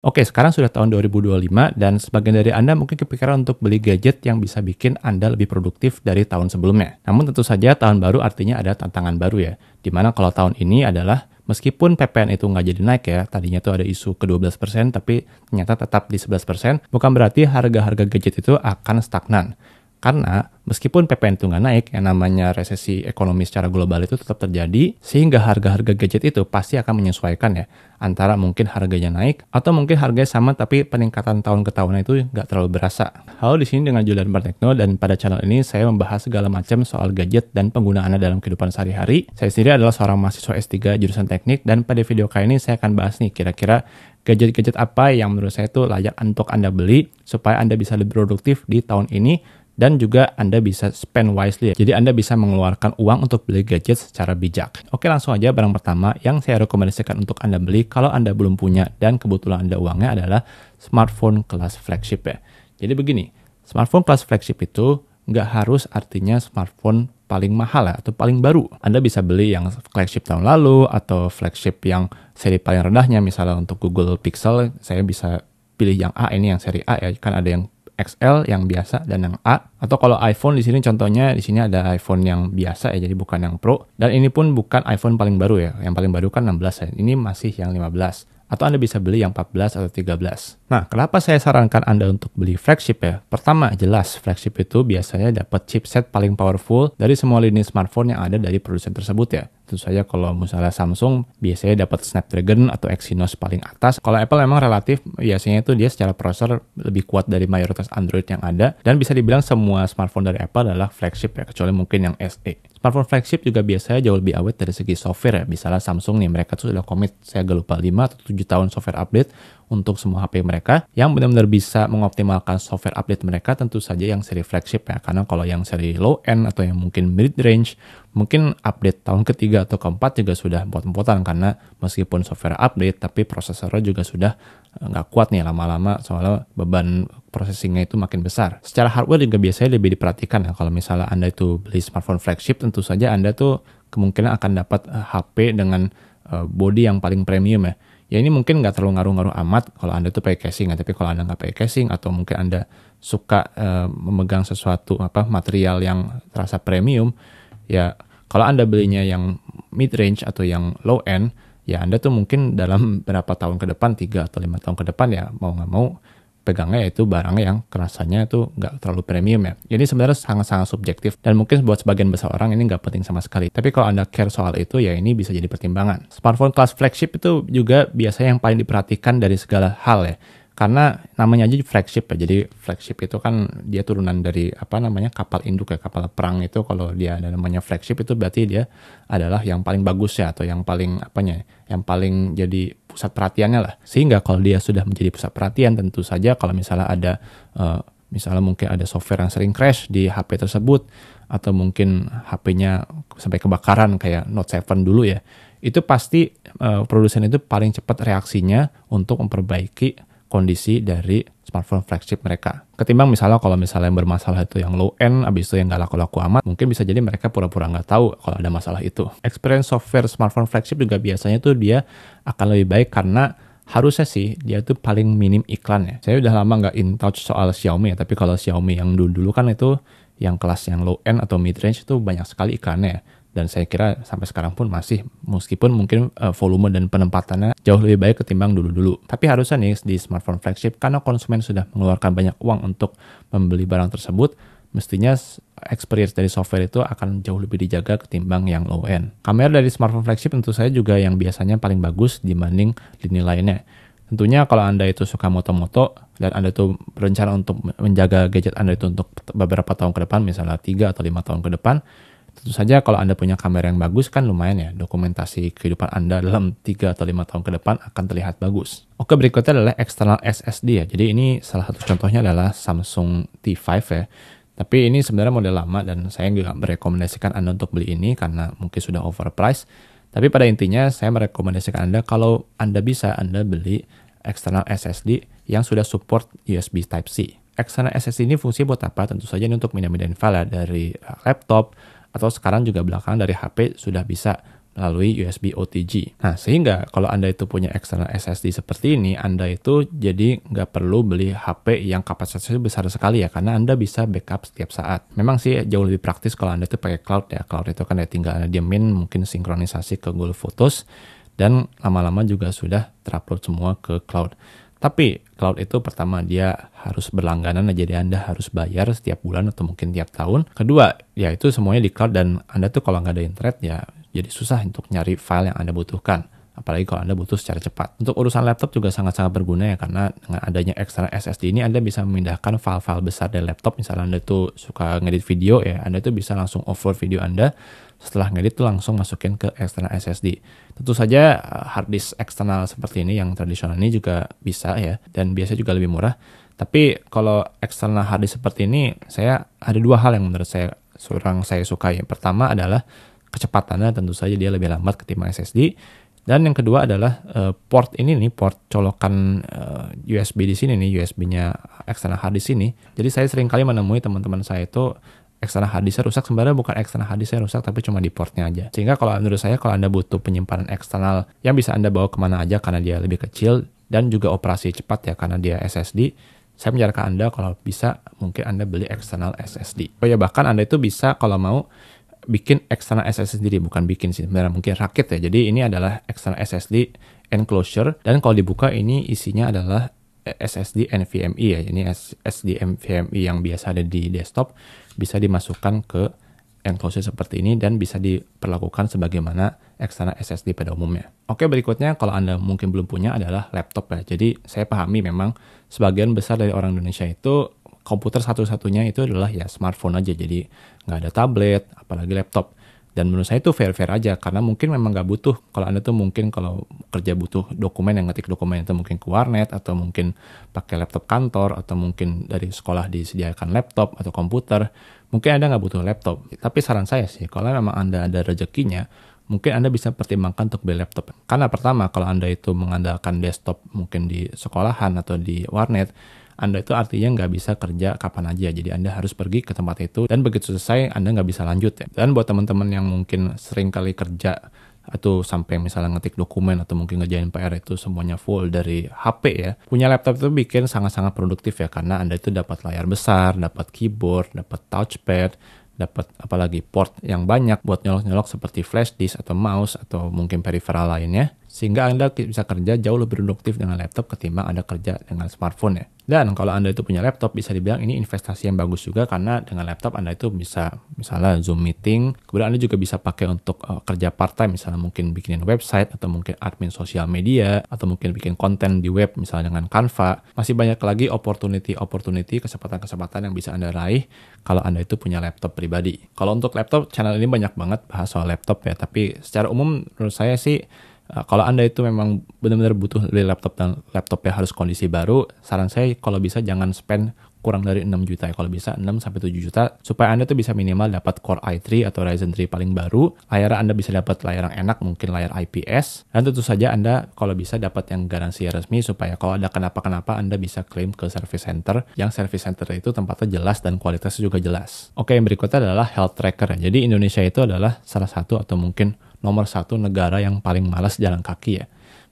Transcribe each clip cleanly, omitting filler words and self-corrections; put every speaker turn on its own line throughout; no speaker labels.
Oke, sekarang sudah tahun 2025 dan sebagian dari Anda mungkin kepikiran untuk beli gadget yang bisa bikin Anda lebih produktif dari tahun sebelumnya. Namun tentu saja tahun baru artinya ada tantangan baru ya. Dimana kalau tahun ini adalah meskipun PPN itu nggak jadi naik ya, tadinya tuh ada isu ke 12% tapi ternyata tetap di 11%, bukan berarti harga-harga gadget itu akan stagnan. Karena meskipun PPN itu nggak naik, yang namanya resesi ekonomi secara global itu tetap terjadi, sehingga harga-harga gadget itu pasti akan menyesuaikan ya, antara mungkin harganya naik, atau mungkin harganya sama tapi peningkatan tahun ke tahun itu nggak terlalu berasa. Halo, di sini dengan Julian Bartekno, dan pada channel ini saya membahas segala macam soal gadget dan penggunaannya dalam kehidupan sehari-hari. Saya sendiri adalah seorang mahasiswa S3 jurusan teknik, dan pada video kali ini saya akan bahas nih kira-kira gadget-gadget apa yang menurut saya itu layak untuk Anda beli supaya Anda bisa lebih produktif di tahun ini, dan juga Anda bisa spend wisely. Jadi Anda bisa mengeluarkan uang untuk beli gadget secara bijak. Oke, langsung aja barang pertama yang saya rekomendasikan untuk Anda beli kalau Anda belum punya dan kebetulan Anda uangnya adalah smartphone kelas flagship ya. Jadi begini, smartphone kelas flagship itu nggak harus artinya smartphone paling mahal ya, atau paling baru. Anda bisa beli yang flagship tahun lalu atau flagship yang seri paling rendahnya. Misalnya untuk Google Pixel, saya bisa pilih yang A, ini yang seri A ya, kan ada yang XL yang biasa dan yang A. Atau kalau iPhone di sini contohnya di sini ada iPhone yang biasa ya, jadi bukan yang Pro. Dan ini pun bukan iPhone paling baru ya. Yang paling baru kan 16 ya. Ini masih yang 15. Atau Anda bisa beli yang 14 atau 13. Nah, kenapa saya sarankan Anda untuk beli flagship ya? Pertama, jelas flagship itu biasanya dapat chipset paling powerful dari semua lini smartphone yang ada dari produsen tersebut ya. Tentu saja kalau misalnya Samsung biasanya dapat Snapdragon atau Exynos paling atas. Kalau Apple memang relatif biasanya itu dia secara prosesor lebih kuat dari mayoritas Android yang ada. Dan bisa dibilang semua smartphone dari Apple adalah flagship ya, kecuali mungkin yang SE. Smartphone flagship juga biasanya jauh lebih awet dari segi software ya. Misalnya Samsung nih, mereka tuh sudah komit, saya agak lupa 5 atau 7 tahun software update untuk semua HP mereka yang benar-benar bisa mengoptimalkan software update mereka, tentu saja yang seri flagship ya. Karena kalau yang seri low end atau yang mungkin mid range, mungkin update tahun ketiga atau keempat juga sudah empot-empotan, karena meskipun software update tapi prosesornya juga sudah nggak kuat nih lama-lama, soalnya beban processingnya itu makin besar. Secara hardware juga biasanya lebih diperhatikan ya. Kalau misalnya Anda itu beli smartphone flagship, tentu saja Anda tuh kemungkinan akan dapat HP dengan body yang paling premium ya. Ya ini mungkin nggak terlalu ngaruh-ngaruh amat kalau Anda tuh pakai casing ya, tapi kalau Anda nggak pakai casing atau mungkin Anda suka memegang sesuatu material yang terasa premium, ya kalau Anda belinya yang mid range atau yang low end, ya Anda tuh mungkin dalam berapa tahun ke depan, 3 atau 5 tahun ke depan ya mau nggak mau pegangnya yaitu barangnya yang kerasanya itu nggak terlalu premium ya. Jadi sebenarnya sangat-sangat subjektif dan mungkin buat sebagian besar orang ini nggak penting sama sekali. Tapi kalau Anda care soal itu ya ini bisa jadi pertimbangan. Smartphone kelas flagship itu juga biasanya yang paling diperhatikan dari segala hal ya. Karena namanya aja flagship ya. Jadi flagship itu kan dia turunan dari kapal induk ya, kapal perang itu. Kalau dia ada namanya flagship itu berarti dia adalah yang paling bagus ya, atau yang paling yang paling jadi pusat perhatiannya lah. Sehingga kalau dia sudah menjadi pusat perhatian, tentu saja kalau misalnya ada misalnya mungkin ada software yang sering crash di HP tersebut, atau mungkin HP-nya sampai kebakaran kayak Note 7 dulu ya, itu pasti produsen itu paling cepat reaksinya untuk memperbaiki kondisi dari smartphone flagship mereka. Ketimbang misalnya kalau misalnya yang bermasalah itu yang low end, abis itu yang nggak laku-laku amat, mungkin bisa jadi mereka pura-pura nggak tahu kalau ada masalah itu. Experience software smartphone flagship juga biasanya tuh dia akan lebih baik karena harusnya sih dia tuh paling minim iklan ya. Saya udah lama nggak in touch soal Xiaomi ya, tapi kalau Xiaomi yang dulu-dulu kan itu yang kelas yang low end atau mid range itu banyak sekali iklannya ya. Dan saya kira sampai sekarang pun masih, meskipun mungkin volume dan penempatannya jauh lebih baik ketimbang dulu-dulu. Tapi harusnya nih di smartphone flagship, karena konsumen sudah mengeluarkan banyak uang untuk membeli barang tersebut, mestinya experience dari software itu akan jauh lebih dijaga ketimbang yang low end. Kamera dari smartphone flagship tentu saja juga yang biasanya paling bagus dibanding lini lainnya. Tentunya kalau Anda itu suka moto-moto dan Anda itu berencana untuk menjaga gadget Anda itu untuk beberapa tahun ke depan, misalnya 3 atau 5 tahun ke depan, tentu saja kalau Anda punya kamera yang bagus kan lumayan ya, dokumentasi kehidupan Anda dalam 3 atau 5 tahun ke depan akan terlihat bagus. Oke, berikutnya adalah external SSD ya. Jadi ini salah satu contohnya adalah Samsung T5 ya. Tapi ini sebenarnya model lama dan saya nggak merekomendasikan Anda untuk beli ini karena mungkin sudah overpriced. Tapi pada intinya saya merekomendasikan Anda kalau Anda bisa, Anda beli external SSD yang sudah support USB Type-C. External SSD ini fungsi buat apa? Tentu saja ini untuk pindah-pindahin file ya, dari laptop, atau sekarang juga belakangan dari HP sudah bisa melalui USB OTG. Nah, sehingga kalau Anda itu punya external SSD seperti ini, Anda itu jadi nggak perlu beli HP yang kapasitasnya besar sekali ya, karena Anda bisa backup setiap saat. Memang sih jauh lebih praktis kalau Anda itu pakai cloud ya. Cloud itu kan ya tinggal Anda diemin, mungkin sinkronisasi ke Google Photos, dan lama-lama juga sudah terupload semua ke cloud. Tapi cloud itu pertama dia harus berlangganan, jadi Anda harus bayar setiap bulan atau mungkin tiap tahun. Kedua, ya itu semuanya di cloud dan Anda tuh kalau nggak ada internet ya jadi susah untuk nyari file yang Anda butuhkan. Apalagi kalau Anda butuh secara cepat. Untuk urusan laptop juga sangat-sangat berguna ya, karena dengan adanya external SSD ini Anda bisa memindahkan file-file besar dari laptop. Misalnya Anda tuh suka ngedit video ya, Anda tuh bisa langsung offload video Anda. Setelah ngedit tuh langsung masukin ke external SSD. Tentu saja hard disk eksternal seperti ini yang tradisional ini juga bisa ya, dan biasa juga lebih murah. Tapi kalau eksternal hard disk seperti ini, saya ada dua hal yang menurut saya suka. Yang pertama adalah kecepatannya, tentu saja dia lebih lambat ketimbang SSD. Dan yang kedua adalah port ini nih, port colokan USB di sini nih, USB-nya eksternal hard disk ini. Jadi saya sering kali menemui teman-teman saya itu eksternal hard disknya rusak, sebenarnya bukan eksternal hard disknya rusak, tapi cuma di portnya aja. Sehingga kalau menurut saya, kalau Anda butuh penyimpanan eksternal yang bisa Anda bawa kemana aja karena dia lebih kecil dan juga operasi cepat ya karena dia SSD, saya menyarankan Anda kalau bisa mungkin Anda beli eksternal SSD. Oh ya, bahkan Anda itu bisa kalau mau bikin eksternal SSD sendiri, bukan bikin sih, sebenarnya mungkin rakit ya. Jadi ini adalah eksternal SSD enclosure, dan kalau dibuka ini isinya adalah SSD NVMe ya. Ini SSD NVMe yang biasa ada di desktop bisa dimasukkan ke enclosure seperti ini dan bisa diperlakukan sebagaimana eksternal SSD pada umumnya. Oke, berikutnya kalau Anda mungkin belum punya adalah laptop ya. Jadi saya pahami memang sebagian besar dari orang Indonesia itu komputer satu-satunya itu adalah ya smartphone aja. Jadi nggak ada tablet, apalagi laptop. Dan menurut saya itu fair-fair aja, karena mungkin memang nggak butuh. Kalau Anda tuh mungkin kalau kerja butuh dokumen, yang ngetik dokumen itu mungkin ke warnet, atau mungkin pakai laptop kantor, atau mungkin dari sekolah disediakan laptop atau komputer, mungkin Anda nggak butuh laptop. Tapi saran saya sih, kalau memang Anda ada rezekinya, mungkin Anda bisa pertimbangkan untuk beli laptop. Karena pertama, kalau Anda itu mengandalkan desktop mungkin di sekolahan atau di warnet, Anda itu artinya nggak bisa kerja kapan aja. Jadi Anda harus pergi ke tempat itu, dan begitu selesai Anda nggak bisa lanjut ya. Dan buat teman-teman yang mungkin sering kali kerja atau sampai misalnya ngetik dokumen atau mungkin ngerjain PR itu semuanya full dari HP ya, punya laptop itu bikin sangat-sangat produktif ya, karena Anda itu dapat layar besar, dapat keyboard, dapat touchpad, dapat apalagi port yang banyak buat nyolok-nyolok seperti flash disk atau mouse atau mungkin peripheral lainnya, sehingga Anda bisa kerja jauh lebih produktif dengan laptop ketimbang Anda kerja dengan smartphone ya. Dan kalau Anda itu punya laptop, bisa dibilang ini investasi yang bagus juga, karena dengan laptop Anda itu bisa misalnya Zoom meeting, kemudian Anda juga bisa pakai untuk kerja part-time, misalnya mungkin bikinin website, atau mungkin admin sosial media, atau mungkin bikin konten di web misalnya dengan Canva. Masih banyak lagi opportunity, kesempatan-kesempatan yang bisa Anda raih kalau Anda itu punya laptop pribadi. Kalau untuk laptop, channel ini banyak banget bahas soal laptop ya, tapi secara umum menurut saya sih, kalau Anda itu memang benar-benar butuh beli laptop dan laptopnya harus kondisi baru, saran saya kalau bisa jangan spend kurang dari 6 juta ya. Kalau bisa 6-7 juta, supaya Anda tuh bisa minimal dapat Core i3 atau Ryzen 3 paling baru. Layar Anda bisa dapat layar yang enak, mungkin layar IPS. Dan tentu saja Anda kalau bisa dapat yang garansi resmi, supaya kalau ada kenapa-kenapa Anda bisa klaim ke service center. Yang service center itu tempatnya jelas dan kualitasnya juga jelas. Oke, yang berikutnya adalah health tracker. Jadi Indonesia itu adalah salah satu atau mungkin nomor satu negara yang paling malas jalan kaki ya.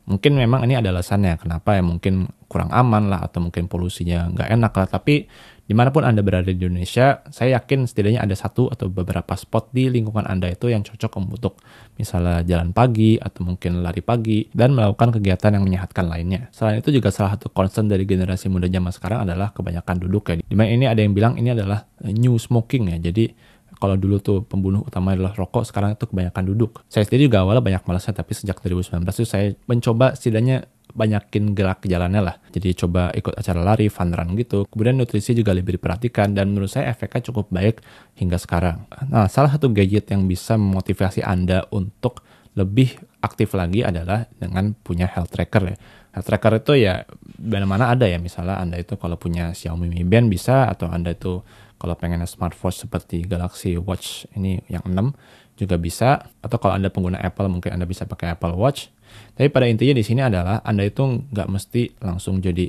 Mungkin memang ini ada alasannya kenapa ya, mungkin kurang aman lah, atau mungkin polusinya nggak enak lah. Tapi dimanapun Anda berada di Indonesia, saya yakin setidaknya ada satu atau beberapa spot di lingkungan Anda itu yang cocok untuk misalnya jalan pagi, atau mungkin lari pagi, dan melakukan kegiatan yang menyehatkan lainnya. Selain itu juga salah satu concern dari generasi muda zaman sekarang adalah kebanyakan duduk ya. Dimana ini ada yang bilang ini adalah new smoking ya. Jadi kalau dulu tuh pembunuh utama adalah rokok, sekarang itu kebanyakan duduk. Saya sendiri juga awalnya banyak malasnya, tapi sejak 2019 itu saya mencoba setidaknya banyakin gerak jalannya lah. Jadi coba ikut acara lari, fun run gitu. Kemudian nutrisi juga lebih diperhatikan, dan menurut saya efeknya cukup baik hingga sekarang. Nah, salah satu gadget yang bisa memotivasi Anda untuk lebih aktif lagi adalah dengan punya health tracker ya. Health tracker itu ya mana-mana ada ya. Misalnya Anda itu kalau punya Xiaomi Mi Band bisa, atau Anda itu kalau pengen smartwatch seperti Galaxy Watch ini yang 6 juga bisa, atau kalau Anda pengguna Apple mungkin Anda bisa pakai Apple Watch. Tapi pada intinya di sini adalah Anda itu nggak mesti langsung jadi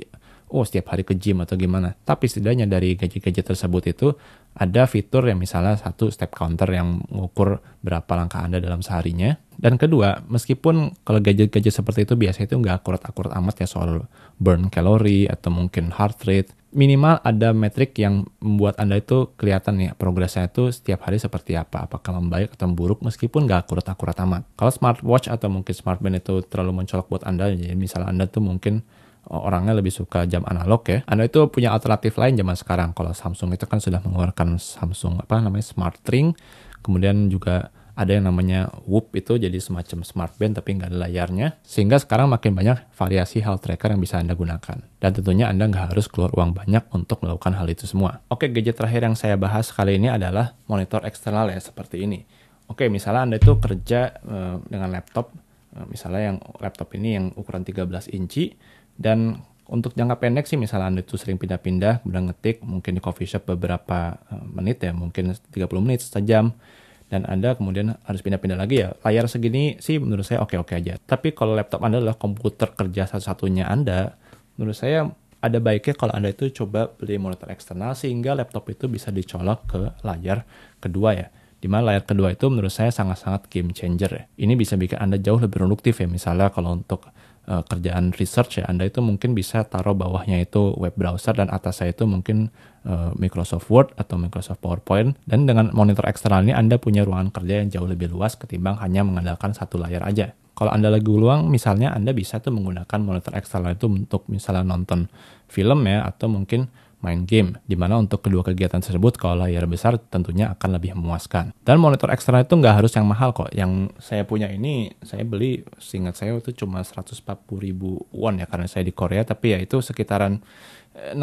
oh setiap hari ke gym atau gimana. Tapi setidaknya dari gadget-gadget tersebut itu ada fitur yang misalnya satu step counter yang mengukur berapa langkah Anda dalam seharinya. Dan kedua, meskipun kalau gadget-gadget seperti itu biasanya itu nggak akurat-akurat amat ya soal burn kalori atau mungkin heart rate, minimal ada metrik yang membuat Anda itu kelihatan nih progresnya itu setiap hari seperti apa, apakah membaik atau memburuk meskipun nggak akurat-akurat amat. Kalau smartwatch atau mungkin smartband itu terlalu mencolok buat Anda, jadi misalnya Anda tuh mungkin orangnya lebih suka jam analog ya. Anda itu punya alternatif lain zaman sekarang. Kalau Samsung itu kan sudah mengeluarkan Samsung Smart Ring, kemudian juga ada yang namanya Whoop itu jadi semacam smartband tapi nggak ada layarnya. Sehingga sekarang makin banyak variasi health tracker yang bisa Anda gunakan. Dan tentunya Anda nggak harus keluar uang banyak untuk melakukan hal itu semua. Oke, gadget terakhir yang saya bahas kali ini adalah monitor eksternal ya, seperti ini. Oke, misalnya Anda itu kerja dengan laptop, misalnya yang laptop ini yang ukuran 13 inci, dan untuk jangka pendek sih misalnya Anda itu sering pindah-pindah, kemudian ngetik mungkin di coffee shop beberapa menit ya, mungkin 30 menit, sejam, dan Anda kemudian harus pindah-pindah lagi ya. Layar segini sih menurut saya oke-oke aja. Tapi kalau laptop Anda adalah komputer kerja satu-satunya Anda, menurut saya ada baiknya kalau Anda itu coba beli monitor eksternal sehingga laptop itu bisa dicolok ke layar kedua ya. Dimana layar kedua itu menurut saya sangat-sangat game changer ya. Ini bisa bikin Anda jauh lebih produktif ya. Misalnya kalau untuk kerjaan research ya, Anda itu mungkin bisa taruh bawahnya itu web browser dan atasnya itu mungkin Microsoft Word atau Microsoft PowerPoint. Dan dengan monitor eksternal ini Anda punya ruangan kerja yang jauh lebih luas ketimbang hanya mengandalkan satu layar aja. Kalau Anda lagi luang, misalnya Anda bisa tuh menggunakan monitor eksternal itu untuk misalnya nonton film ya, atau mungkin main game, dimana untuk kedua kegiatan tersebut kalau layar besar tentunya akan lebih memuaskan. Dan monitor eksternal itu nggak harus yang mahal kok. Yang saya punya ini, saya beli, seingat saya itu cuma 140.000 won ya, karena saya di Korea, tapi ya itu sekitaran 1,6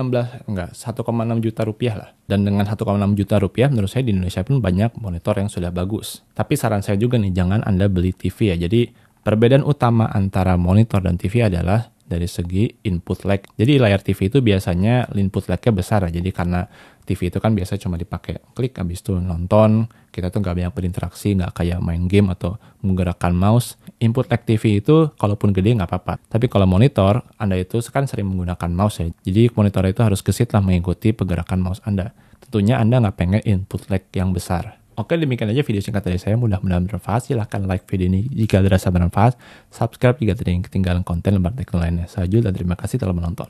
juta rupiah lah. Dan dengan 1,6 juta rupiah menurut saya di Indonesia pun banyak monitor yang sudah bagus. Tapi saran saya juga nih, jangan Anda beli TV ya. Jadi perbedaan utama antara monitor dan TV adalah dari segi input lag. Jadi layar TV itu biasanya input lag-nya besar. Jadi karena TV itu kan biasa cuma dipakai klik habis itu nonton. Kita tuh nggak banyak berinteraksi, nggak kayak main game atau menggerakkan mouse. Input lag TV itu kalaupun gede nggak apa-apa. Tapi kalau monitor, Anda itu kan sering menggunakan mouse ya. Jadi monitor itu harus gesit lah mengikuti pergerakan mouse Anda. Tentunya Anda nggak pengen input lag yang besar. Oke, demikian aja video singkat dari saya. Mudah-mudahan bermanfaat. Silahkan like video ini jika dirasa bermanfaat. Subscribe jika tidak ingin ketinggalan konten lembar teknologi lainnya. Saya Jul dan terima kasih telah menonton.